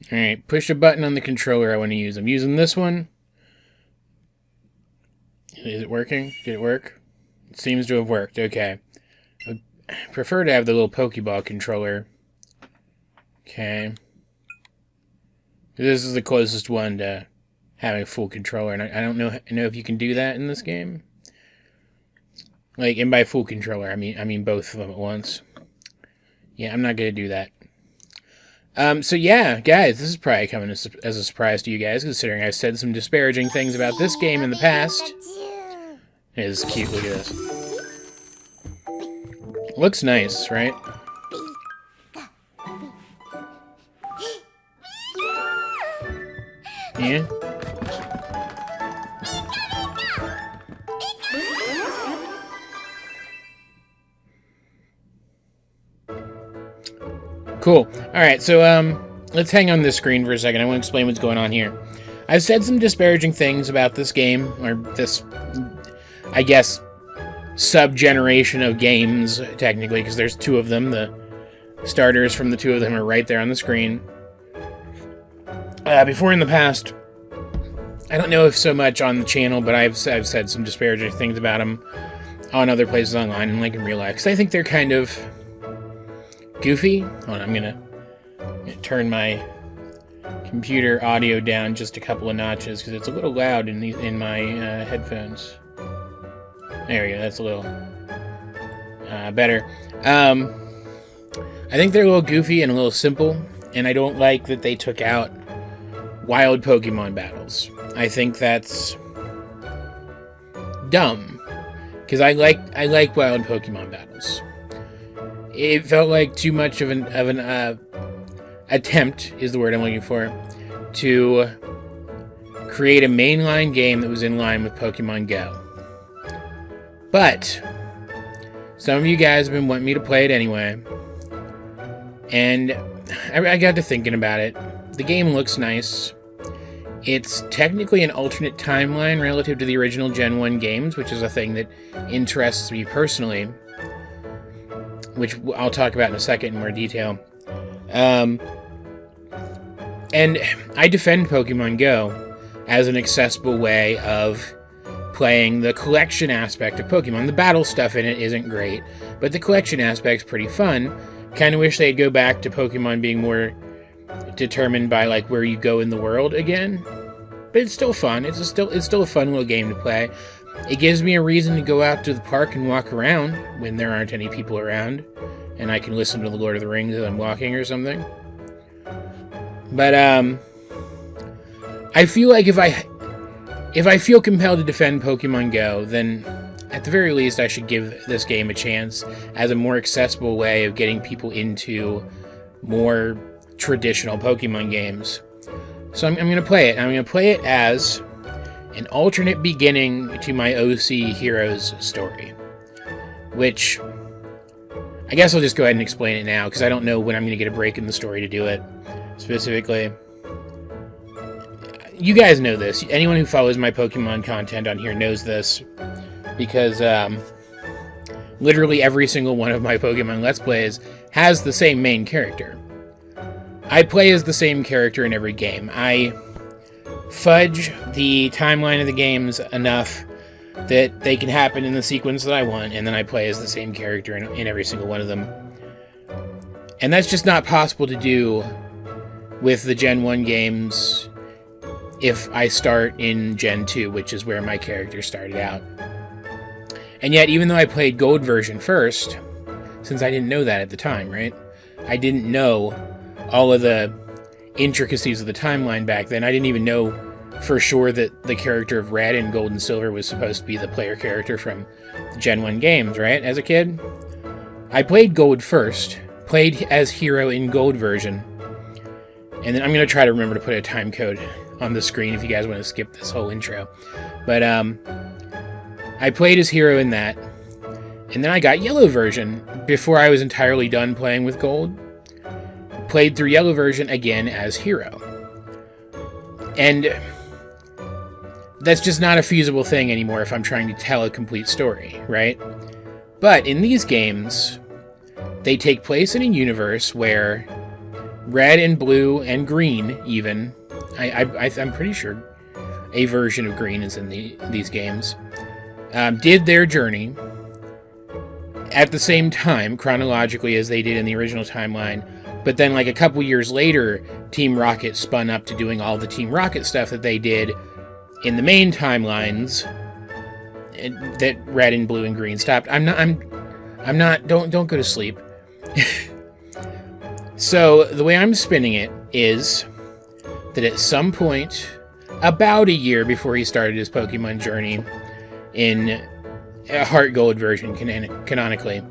Alright, push a button on the controller I want to use. I'm using this one. Is it working? Did it work? It seems to have worked. Okay. I prefer to have the little Pokeball controller. Okay. This is the closest one to having a full controller, and I don't know if you can do that in this game. Like, and by full controller, I mean both of them at once. Yeah, I'm not gonna do that. So yeah, guys, this is probably coming as a surprise to you guys, considering I've said some disparaging things about this game in the past. It is cute, look at this. Looks nice, right? Yeah. Cool. Alright, so, let's hang on this screen for a second. I want to explain what's going on here. I've said some disparaging things about this game, or this, I guess, sub-generation of games, technically, because there's two of them. The starters from the two of them are right there on the screen. Before in the past, I don't know if so much on the channel, but I've said some disparaging things about them on other places online and like in real life, because I think they're kind of goofy. Hold on, I'm gonna turn my computer audio down just a couple of notches because it's a little loud in my headphones. There we go. That's a little better. I think they're a little goofy and a little simple, and I don't like that they took out wild Pokemon battles. I think that's dumb because I like wild Pokemon battles. It felt like too much of an attempt, is the word I'm looking for, to create a mainline game that was in line with Pokemon Go. But some of you guys have been wanting me to play it anyway, and I got to thinking about it. The game looks nice. It's technically an alternate timeline relative to the original Gen 1 games, which is a thing that interests me personally, which I'll talk about in a second in more detail. And I defend Pokemon Go as an accessible way of playing the collection aspect of Pokemon. The battle stuff in it isn't great, but the collection aspect's pretty fun. Kind of wish they'd go back to Pokemon being more determined by like where you go in the world again. But it's still fun. It's still a fun little game to play. It gives me a reason to go out to the park and walk around when there aren't any people around, and I can listen to the Lord of the Rings as I'm walking or something. But I feel like if I feel compelled to defend Pokemon Go, then at the very least I should give this game a chance as a more accessible way of getting people into more traditional Pokemon games. So I'm going to play it. I'm going to play it as an alternate beginning to my OC Heroes story, which I guess I'll just go ahead and explain it now because I don't know when I'm going to get a break in the story to do it specifically. You guys know this. Anyone who follows my Pokemon content on here knows this because literally every single one of my Pokemon Let's Plays has the same main character. I play as the same character in every game. I fudge the timeline of the games enough that they can happen in the sequence that I want, and then I play as the same character in every single one of them. And that's just not possible to do with the Gen 1 games if I start in Gen 2, which is where my character started out. And yet, even though I played Gold version first, since I didn't know that at the time, right? I didn't know all of the intricacies of the timeline back then. I didn't even know for sure that the character of Red in Gold and Silver was supposed to be the player character from the Gen 1 games, right? As a kid. I played Gold first, played as Hero in Gold version, and then I'm going to try to remember to put a time code on the screen if you guys want to skip this whole intro. But I played as Hero in that, and then I got Yellow version before I was entirely done playing with Gold. Played through Yellow version again as Hero. And that's just not a feasible thing anymore if I'm trying to tell a complete story, right? But in these games, they take place in a universe where Red and blue and green, even. I'm pretty sure a version of green is in these games. Did their journey at the same time, chronologically, as they did in the original timeline. But then, like, a couple years later, Team Rocket spun up to doing all the Team Rocket stuff that they did in the main timelines that red and blue and green stopped. I'm not, don't go to sleep. So, the way I'm spinning it is that at some point, about a year before he started his Pokemon journey in a Heart Gold version, canonically,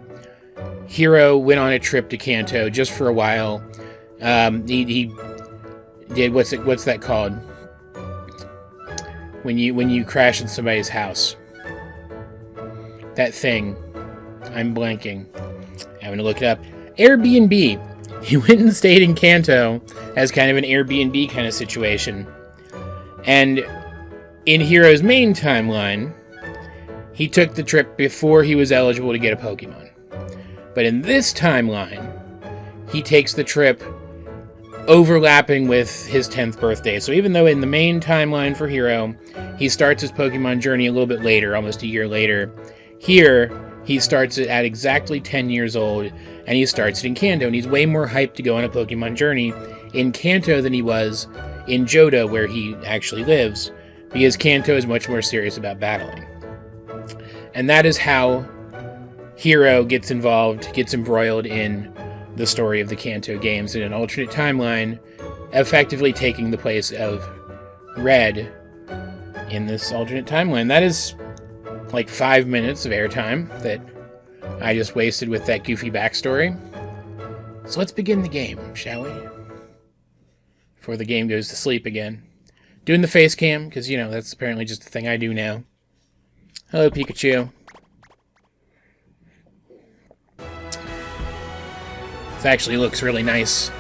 Hiro went on a trip to Kanto just for a while. He did, what's that called? When you crash in somebody's house. That thing. I'm blanking. I'm going to look it up. Airbnb. He went and stayed in Kanto as kind of an Airbnb kind of situation. And in Hiro's main timeline, he took the trip before he was eligible to get a Pokemon. But in this timeline, he takes the trip overlapping with his 10th birthday. So even though in the main timeline for Hiro, he starts his Pokemon journey a little bit later, almost a year later, here he starts it at exactly 10 years old, and he starts it in Kanto, and he's way more hyped to go on a Pokemon journey in Kanto than he was in Johto, where he actually lives, because Kanto is much more serious about battling. And that is how Hiro gets involved, gets embroiled in the story of the Kanto games in an alternate timeline, effectively taking the place of Red in this alternate timeline. That is like 5 minutes of airtime that I just wasted with that goofy backstory. So let's begin the game, shall we? Before the game goes to sleep again. Doing the face cam, because, you know, that's apparently just the thing I do now. Hello, Pikachu. This actually looks really nice.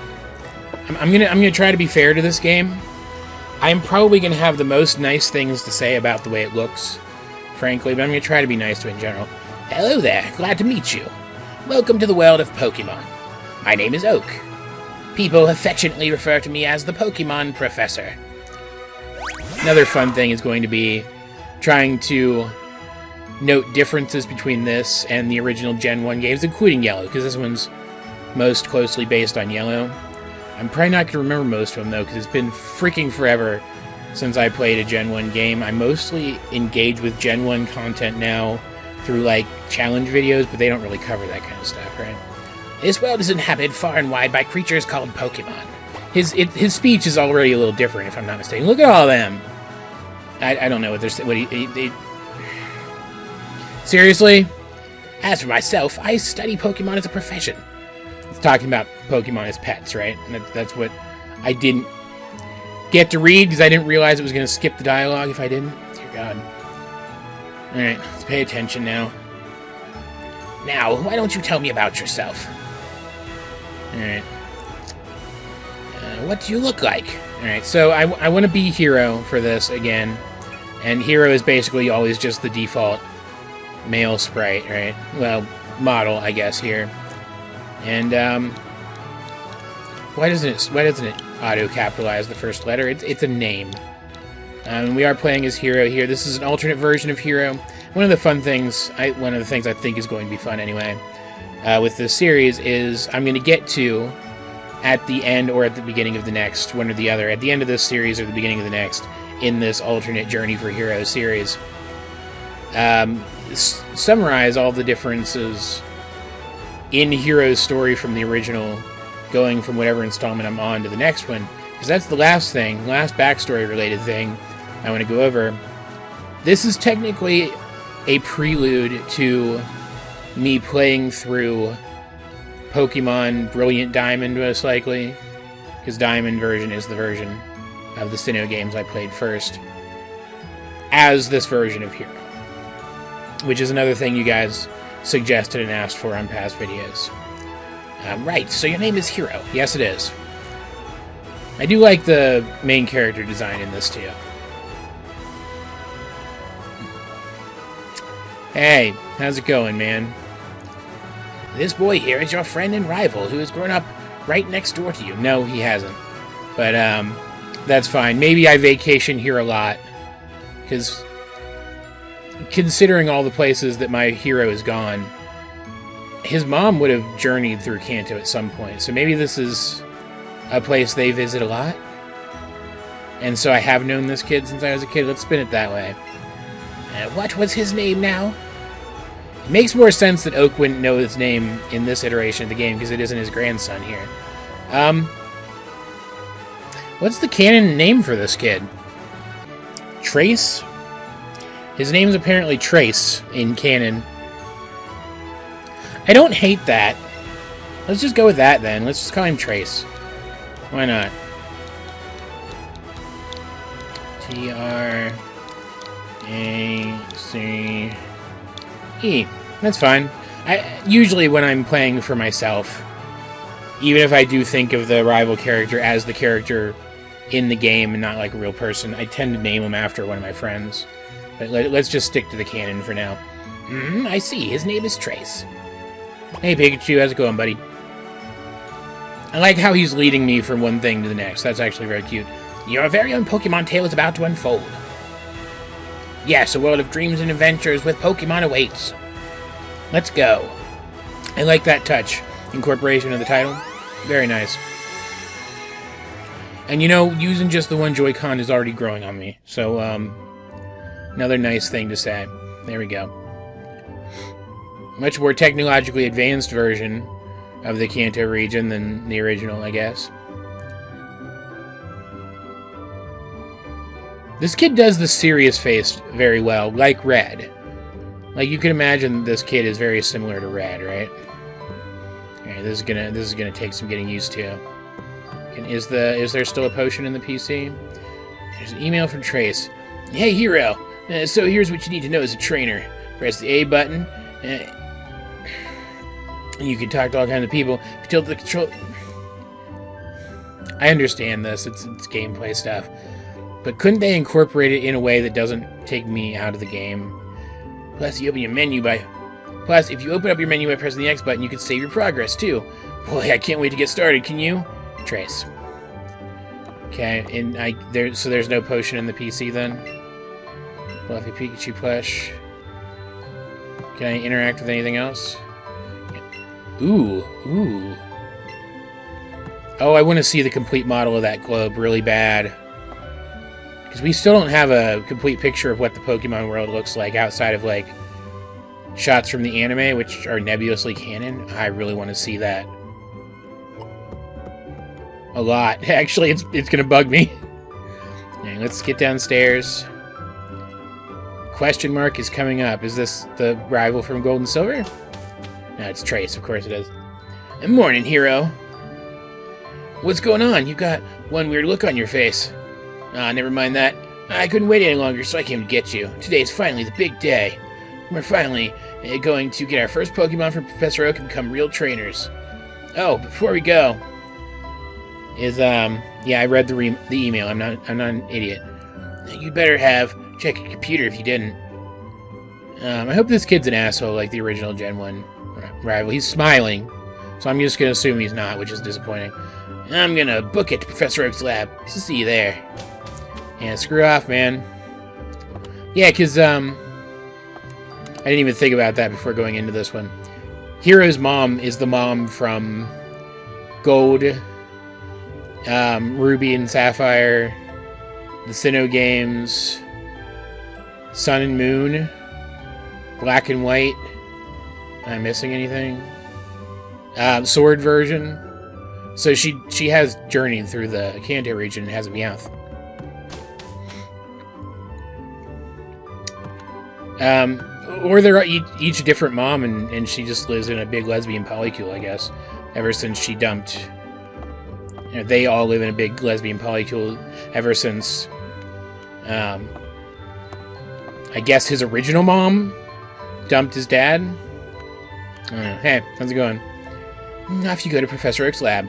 I'm gonna try to be fair to this game. I'm probably gonna have the most nice things to say about the way it looks, frankly, but I'm gonna try to be nice to it in general. Hello there, glad to meet you. Welcome to the world of Pokemon. My name is Oak. People affectionately refer to me as the Pokemon Professor. Another fun thing is going to be trying to note differences between this and the original Gen 1 games, including Yellow, because this one's most closely based on Yellow. I'm probably not going to remember most of them, though, because it's been freaking forever since I played a Gen 1 game. I mostly engage with Gen 1 content now through, like, challenge videos, but they don't really cover that kind of stuff, right? This world is inhabited far and wide by creatures called Pokemon. His speech is already a little different, if I'm not mistaken. Look at all of them! I don't know what they're saying. Seriously? As for myself, I study Pokemon as a profession. It's talking about Pokemon as pets, right? And that's what I didn't get to read, because I didn't realize it was going to skip the dialogue if I didn't. Dear God. Alright, let's pay attention now. Now, why don't you tell me about yourself? Alright. What do you look like? Alright, so I want to be Hiro for this again. And Hiro is basically always just the default male sprite, right? Well, model, I guess, here. And, why doesn't it auto-capitalize the first letter? It's a name. We are playing as Hiro here. This is an alternate version of Hiro. One of the things I think is going to be fun anyway, with this series is I'm going to get to, at the end or at the beginning of the next, one or the other, at the end of this series or the beginning of the next, in this alternate Journey for Hero series, summarize all the differences in Hiro's story from the original, going from whatever installment I'm on to the next one, because that's the last backstory related thing I want to go over. This is technically a prelude to me playing through Pokemon Brilliant Diamond, most likely, because Diamond version is the version of the Sinnoh games I played first, as this version of Hiro, which is another thing you guys suggested and asked for on past videos. Right, so your name is Hiro. Yes, it is. I do like the main character design in this, too. Hey, how's it going, man? This boy here is your friend and rival who has grown up right next door to you. No, he hasn't. But, that's fine. Maybe I vacation here a lot. Because, considering all the places that my hero has gone, his mom would have journeyed through Kanto at some point. So maybe this is a place they visit a lot. And so I have known this kid since I was a kid. Let's spin it that way. What was his name now? It makes more sense that Oak wouldn't know his name in this iteration of the game because it isn't his grandson here. What's the canon name for this kid? Trace? His name's apparently Trace in canon. I don't hate that. Let's just go with that then. Let's just call him Trace. Why not? T-R-A-C-E. That's fine. Usually when I'm playing for myself, even if I do think of the rival character as the character in the game and not like a real person, I tend to name him after one of my friends. But let's just stick to the canon for now. I see. His name is Trace. Hey, Pikachu. How's it going, buddy? I like how he's leading me from one thing to the next. That's actually very cute. Your very own Pokemon tale is about to unfold. Yes, a world of dreams and adventures with Pokemon awaits. Let's go. I like that touch. Incorporation of the title. Very nice. And you know, using just the one Joy-Con is already growing on me. So, another nice thing to say. There we go. Much more technologically advanced version of the Kanto region than the original, I guess. This kid does the serious face very well, like Red. Like, you can imagine this kid is very similar to Red, right? Okay, this is gonna take some getting used to. Is there still a potion in the PC? There's an email from Trace. Hey, Hiro. So here's what you need to know as a trainer. Press the A button. You can talk to all kinds of people. Tilt the control. I understand this. It's gameplay stuff. But couldn't they incorporate it in a way that doesn't take me out of the game? Plus, you open your menu by... Plus, if you open up your menu by pressing the X button, you can save your progress, too. Boy, I can't wait to get started. Can you? Trace. Okay, and there's no potion in the PC, then? Fluffy Pikachu plush. Can I interact with anything else? Ooh. Oh, I want to see the complete model of that globe really bad. Because we still don't have a complete picture of what the Pokemon world looks like outside of, like, shots from the anime, which are nebulously canon. I really want to see that. A lot. Actually, it's going to bug me. Okay, let's get downstairs. Question mark is coming up. Is this the rival from Gold and Silver? No, it's Trace. Of course it is. Good morning, Hiro. What's going on? You got one weird look on your face. Never mind that. I couldn't wait any longer, so I came to get you. Today's finally the big day. We're finally going to get our first Pokemon from Professor Oak and become real trainers. Oh, before we go, yeah, I read the email. I'm not an idiot. You better have check your computer if you didn't. I hope this kid's an asshole like the original Gen 1 rival. He's smiling, so I'm just gonna assume he's not, which is disappointing. I'm gonna book it to Professor Oak's lab. See you there. Yeah, screw off, man. Yeah, because, I didn't even think about that before going into this one. Hiro's mom is the mom from Gold, Ruby and Sapphire, the Sinnoh games, Sun and Moon, Black and White. Am I missing anything? Sword version. So she has journeyed through the Kanto region and has a Meowth. Or they're each a different mom, and she just lives in a big lesbian polycule, I guess, ever since she dumped. You know, they all live in a big lesbian polycule ever since, I guess his original mom dumped his dad. Hey, how's it going? Off you go to Professor Oak's lab.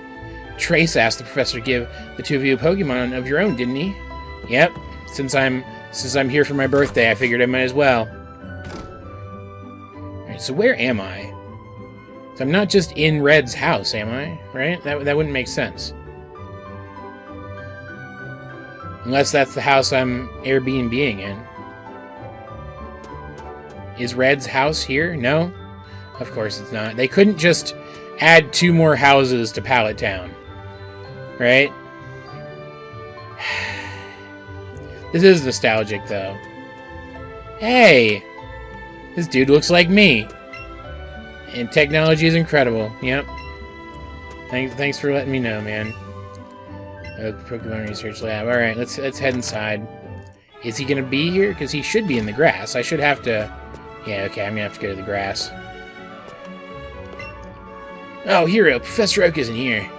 Trace asked the professor to give the two of you a Pokemon of your own, didn't he? Yep. Since I'm here for my birthday, I figured I might as well. Alright, so where am I? So I'm not just in Red's house, am I? Right? That wouldn't make sense. Unless that's the house I'm Airbnb-ing in. Is Red's house here? No? Of course it's not. They couldn't just add 2 more houses to Pallet Town. Right? This is nostalgic, though. Hey! This dude looks like me. And technology is incredible. Yep. Thanks for letting me know, man. Pokemon Research Lab. Alright, let's head inside. Is he gonna be here? Because he should be in the grass. I should have to... Yeah, okay, I'm gonna have to go to the grass. Oh, Hiro, Professor Oak isn't here.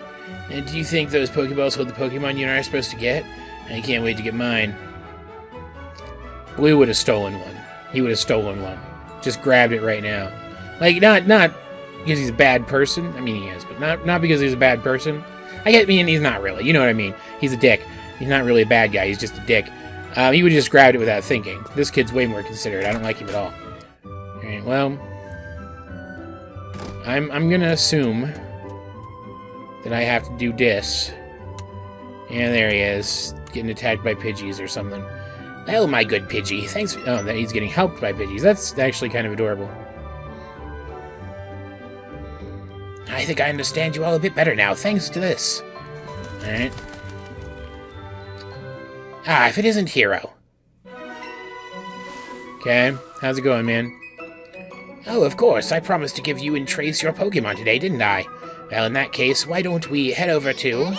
And do you think those Pokeballs hold the Pokemon you and I are supposed to get? I can't wait to get mine. Blue would have stolen one. He would have stolen one. Just grabbed it right now. Like, not because he's a bad person. I mean, he is, but not because he's a bad person. I mean, he's not really. You know what I mean? He's a dick. He's not really a bad guy. He's just a dick. He would have just grabbed it without thinking. This kid's way more considerate. I don't like him at all. Alright, well... I'm gonna assume that I have to do this. And there he is. Getting attacked by Pidgeys or something. Well, my good Pidgey. Thanks... Oh, that he's getting helped by Pidgeys. That's actually kind of adorable. I think I understand you all a bit better now, thanks to this. Alright. Ah, if it isn't Hiro. Okay, how's it going, man? Oh, of course, I promised to give you and Trace your Pokemon today, didn't I? Well, in that case, why don't we head over to...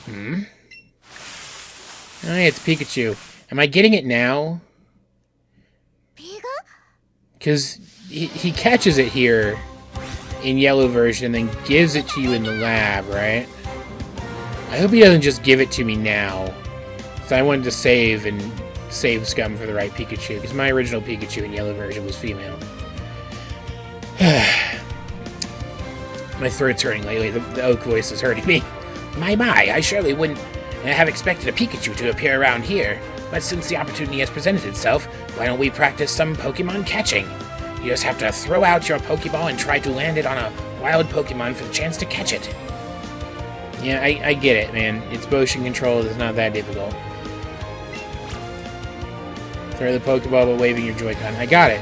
Oh, yeah, it's Pikachu. Am I getting it now? Because he catches it here in yellow version and then gives it to you in the lab, right? I hope he doesn't just give it to me now. So I wanted to save Scum for the right Pikachu, because my original Pikachu in yellow version was female. My throat's hurting lately. The oak voice is hurting me. My, I surely wouldn't have expected a Pikachu to appear around here. But since the opportunity has presented itself, why don't we practice some Pokemon catching? You just have to throw out your Pokeball and try to land it on a wild Pokemon for the chance to catch it. Yeah, I get it, man. It's motion control. It's not that difficult. Throw the Pokeball while waving your Joy-Con. I got it.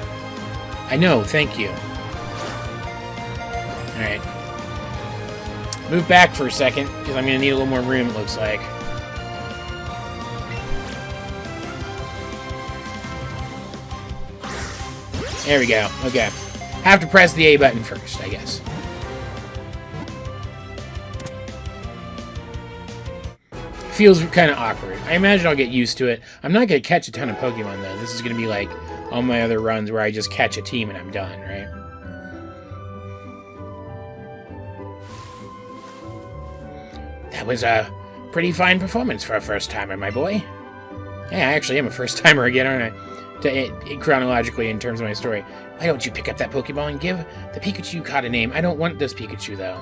I know, thank you. Alright. Move back for a second, because I'm going to need a little more room, it looks like. There we go. Okay. Have to press the A button first, I guess. Feels kind of awkward. I imagine I'll get used to it. I'm not going to catch a ton of Pokemon, though. This is going to be like all my other runs where I just catch a team and I'm done, right? That was a pretty fine performance for a first-timer, my boy. Yeah, I actually am a first-timer again, aren't I? Chronologically, in terms of my story. Why don't you pick up that Pokeball and give the Pikachu you caught a name? I don't want this Pikachu, though.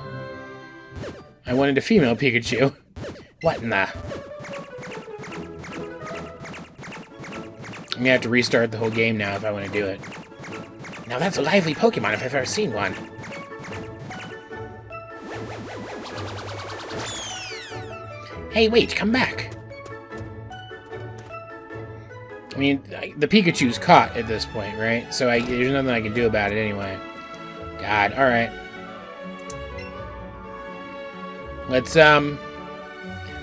I wanted a female Pikachu. What in the... I'm gonna have to restart the whole game now if I want to do it. Now that's a lively Pokemon if I've ever seen one. Hey, wait, come back. I mean, the Pikachu's caught at this point, right? So there's nothing I can do about it anyway. God, alright. Let's,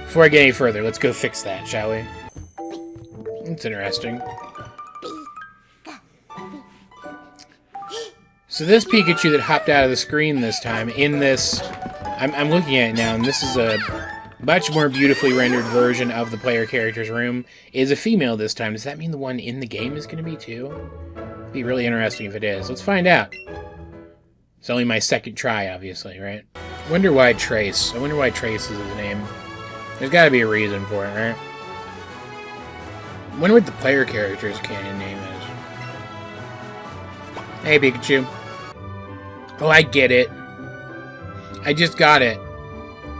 before I get any further, let's go fix that, shall we? It's interesting. So this Pikachu that hopped out of the screen this time, in this... I'm looking at it now, and this is a much more beautifully rendered version of the player character's room, is a female this time. Does that mean the one in the game is going to be too? It'd be really interesting if it is. Let's find out. It's only my second try, obviously, right? I wonder why Trace. I wonder why Trace is his name. There's got to be a reason for it, right? I wonder what the player character's canon name is. Hey, Pikachu. Oh, I get it. I just got it.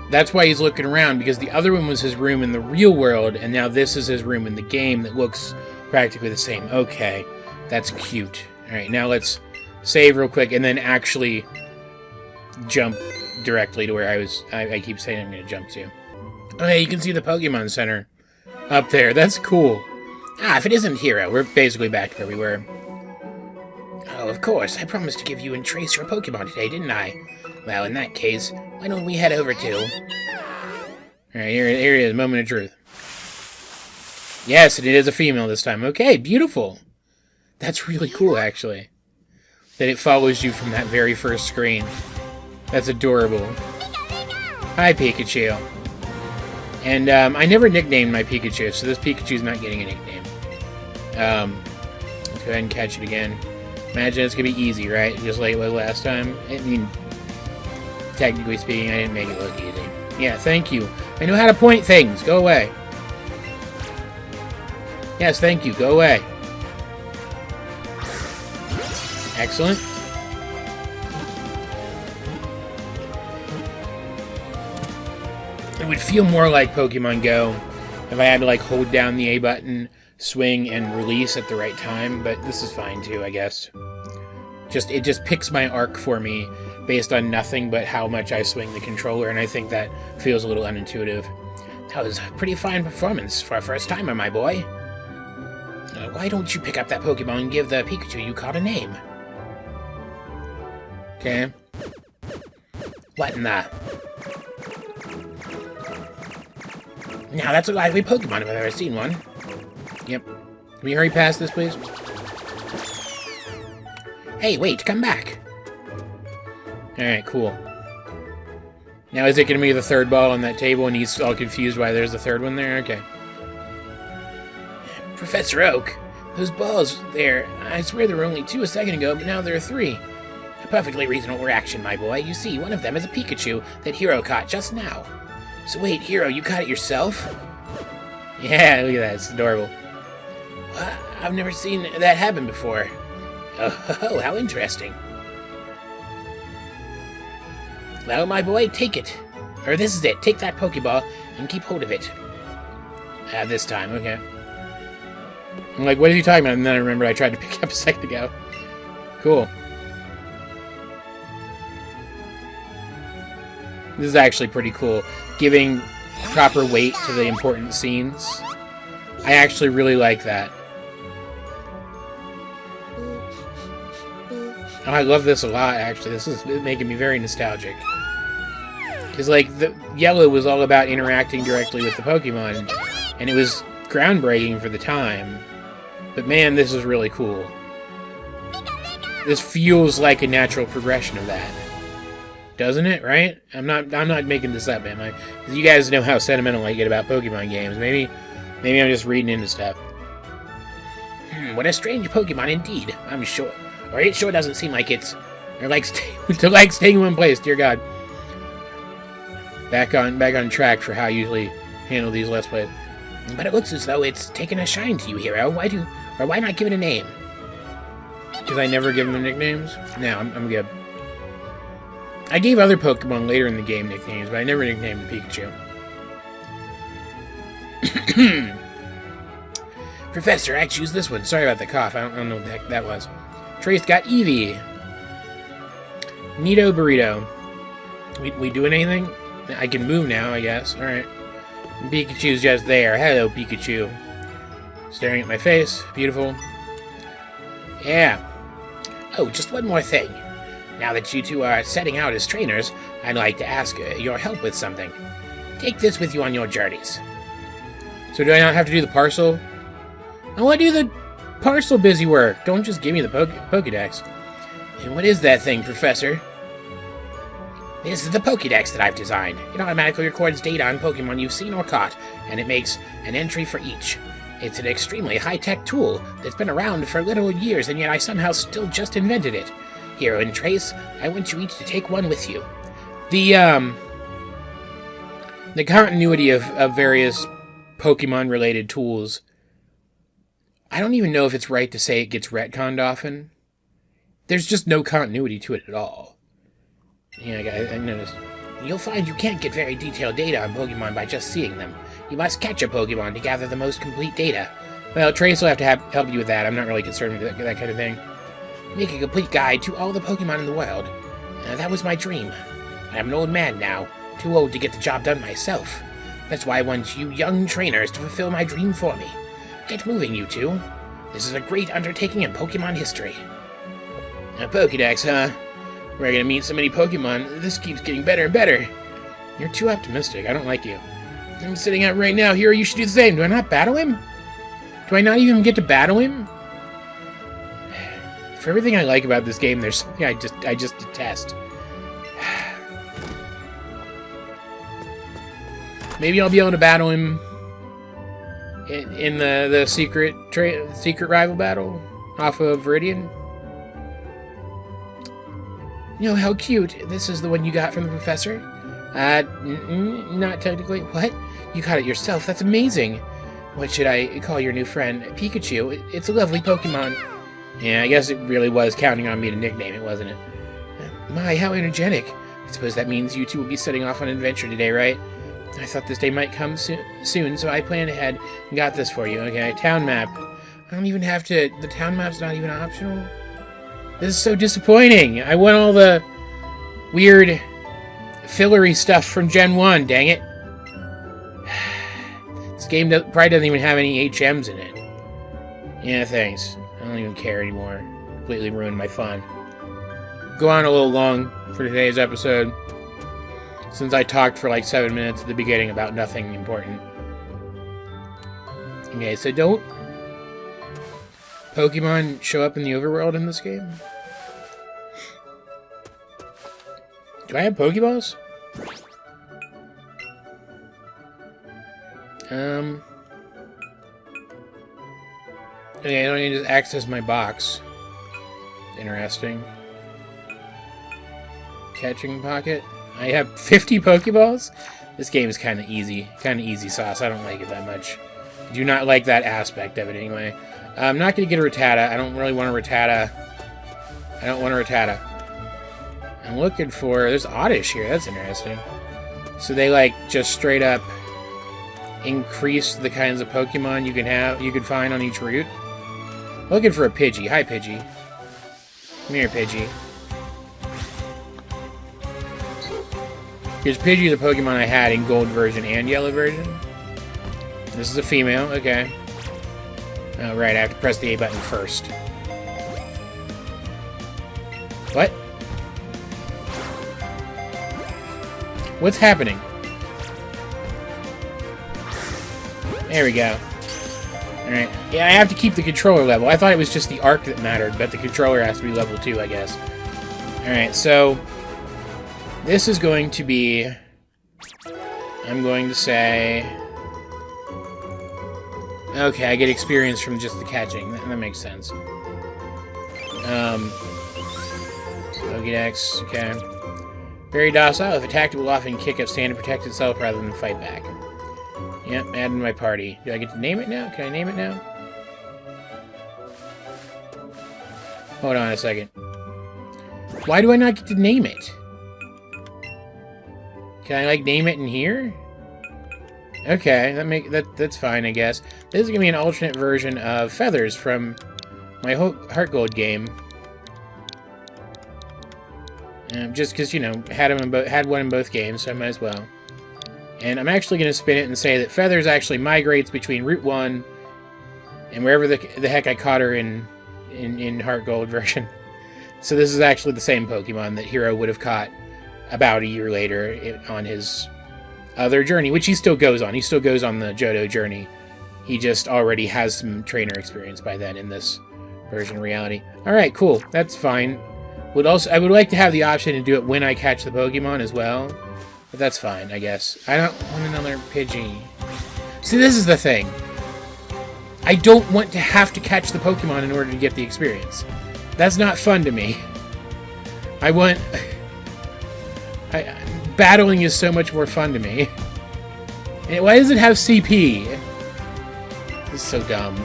That's why he's looking around, because the other one was his room in the real world, and now this is his room in the game that looks practically the same. Okay, that's cute. Alright, now let's save real quick, and then actually jump directly to where I keep saying I'm going to jump to. Oh, yeah, you can see the Pokemon Center up there. That's cool. Ah, if it isn't Hiro, we're basically back to where we were. Oh, of course. I promised to give you and Trace your Pokemon today, didn't I? Well, in that case, why don't we head over to... Alright, here it is, moment of truth. Yes, it is a female this time. Okay, beautiful. That's really cool, actually. That it follows you from that very first screen. That's adorable. Hi, Pikachu. And, I never nicknamed my Pikachu, so this Pikachu's not getting a nickname. Let's go ahead and catch it again. Imagine it's gonna be easy, right? Just like it was last time. I mean, technically speaking, I didn't make it look easy. Yeah, thank you. I know how to point things. Go away. Yes, thank you. Go away. Excellent. It would feel more like Pokemon Go if I had to, like, hold down the A button, swing, and release at the right time, but this is fine, too, I guess. It just picks my arc for me based on nothing but how much I swing the controller, and I think that feels a little unintuitive. That was a pretty fine performance for a first-timer, my boy. Why don't you pick up that Pokemon and give the Pikachu you caught a name? Okay. What in the... Now, that's a lively Pokemon if I've ever seen one. Yep. Can we hurry past this, please? Hey, wait, come back. Alright, cool. Now, is it going to be the third ball on that table and he's all confused why there's a third one there? Okay. Professor Oak, those balls there, I swear there were only 2 a second ago, but now there are 3. A perfectly reasonable reaction, my boy. You see, one of them is a Pikachu that Hiro caught just now. So wait, Hiro, you caught it yourself? Yeah, look at that, it's adorable. What? I've never seen that happen before. Oh, how interesting. Well, my boy, take it. Or this is it. Take that Pokeball and keep hold of it. This time, okay. I'm like, what are you talking about? And then I remember I tried to pick it up a second ago. Cool. This is actually pretty cool. Giving proper weight to the important scenes. I actually really like that. Oh, I love this a lot, actually. This is making me very nostalgic. Because, like, the Yellow was all about interacting directly with the Pokemon. And it was groundbreaking for the time. But man, this is really cool. This feels like a natural progression of that. Doesn't it, right? I'm not making this up, man. You guys know how sentimental I get about Pokemon games. Maybe I'm just reading into stuff. What a strange Pokemon indeed, I'm sure. Or it sure doesn't seem like it's... Or like staying in one place, dear God. Back on track for how I usually handle these Let's Plays. But it looks as though it's taken a shine to you, Hiro. Why not give it a name? Because I never give them nicknames? No, I'm good. I gave other Pokemon later in the game nicknames, but I never nicknamed the Pikachu. Professor, I choose this one. Sorry about the cough. I don't know what the heck that was. Trace got Eevee. Neato Burrito. We doing anything? I can move now, I guess. Alright. Pikachu's just there. Hello, Pikachu. Staring at my face. Beautiful. Yeah. Oh, just one more thing. Now that you two are setting out as trainers, I'd like to ask your help with something. Take this with you on your journeys. So do I not have to do the parcel? I want to do the parcel busy work. Don't just give me the Pokédex. And what is that thing, Professor? This is the Pokédex that I've designed. It automatically records data on Pokemon you've seen or caught, and it makes an entry for each. It's an extremely high-tech tool that's been around for literal years, and yet I somehow still just invented it. Hiro and Trace, I want you each to take one with you. The continuity of various Pokemon-related tools, I don't even know if it's right to say it gets retconned often. There's just no continuity to it at all. Yeah, I noticed. You'll find you can't get very detailed data on Pokemon by just seeing them. You must catch a Pokemon to gather the most complete data. Well, Trace will have to help you with that. I'm not really concerned with that kind of thing. make a complete guide to all the Pokemon in the world. That was my dream. I'm an old man now, too old to get the job done myself. That's why I want you young trainers to fulfill my dream for me. Get moving, you two. This is a great undertaking in Pokemon history. A Pokédex, huh? We're gonna meet so many Pokemon, this keeps getting better and better. You're too optimistic, I don't like you. I'm sitting out right now, Hiro, you should do the same. Do I not battle him? Do I not even get to battle him? For everything I like about this game, there's something I just detest. Maybe I'll be able to battle him in the secret rival battle off of Viridian. You know, how cute. This is the one you got from the professor? Not technically. What? You got it yourself. That's amazing. What should I call your new friend? Pikachu. It's a lovely Pokemon. Yeah, I guess it really was counting on me to nickname it, wasn't it? My, how energetic. I suppose that means you two will be setting off on an adventure today, right? I thought this day might come soon, so I planned ahead and got this for you. Okay, town map. I don't even have to... The town map's not even optional? This is so disappointing. I want all the weird fillery stuff from Gen 1, dang it. This game probably doesn't even have any HMs in it. Yeah, thanks. I don't even care anymore. Completely ruined my fun. Go on a little long for today's episode, since I talked for like 7 minutes at the beginning about nothing important. Okay, so don't Pokemon show up in the overworld in this game? Do I have Pokeballs? Okay, I don't need to access my box. Interesting. Catching pocket. I have 50 Pokeballs? This game is kind of easy. Kind of easy sauce. I don't like it that much. I do not like that aspect of it anyway. I'm not going to get a Rattata. I don't really want a Rattata. I don't want a Rattata. I'm looking for... There's Oddish here. That's interesting. So they, like, just straight up increase the kinds of Pokemon you can find on each route. Looking for a Pidgey. Hi, Pidgey. Come here, Pidgey. Here's Pidgey, the Pokemon I had in Gold version and Yellow version. This is a female. Okay. Oh, right. I have to press the A button first. What? What's happening? There we go. Alright. Yeah, I have to keep the controller level. I thought it was just the arc that mattered, but the controller has to be level 2, I guess. Alright, so... This is going to be... I'm going to say... Okay, I get experience from just the catching. That makes sense. Pokédex, okay. Very docile. If attacked, it will often kick up, stand, and protect itself rather than fight back. Yep, add to my party. Do I get to name it now? Can I name it now? Hold on a second. Why do I not get to name it? Can I, like, name it in here? Okay, that's fine, I guess. This is gonna be an alternate version of Feathers from my Heart Gold game. Just because, you know, had one in both games, so I might as well. And I'm actually going to spin it and say that Feathers actually migrates between Route 1 and wherever the heck I caught her in Heart Gold version. So this is actually the same Pokemon that Hiro would have caught about a year later on his other journey, which he still goes on. He still goes on the Johto journey. He just already has some trainer experience by then in this version of reality. Alright, cool. That's fine. I would like to have the option to do it when I catch the Pokemon as well. But that's fine, I guess. I don't want another Pidgey. See, this is the thing. I don't want to have to catch the Pokemon in order to get the experience. That's not fun to me. Battling is so much more fun to me. And why does it have CP? This is so dumb.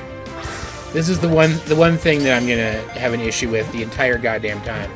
This is the one thing that I'm gonna have an issue with the entire goddamn time.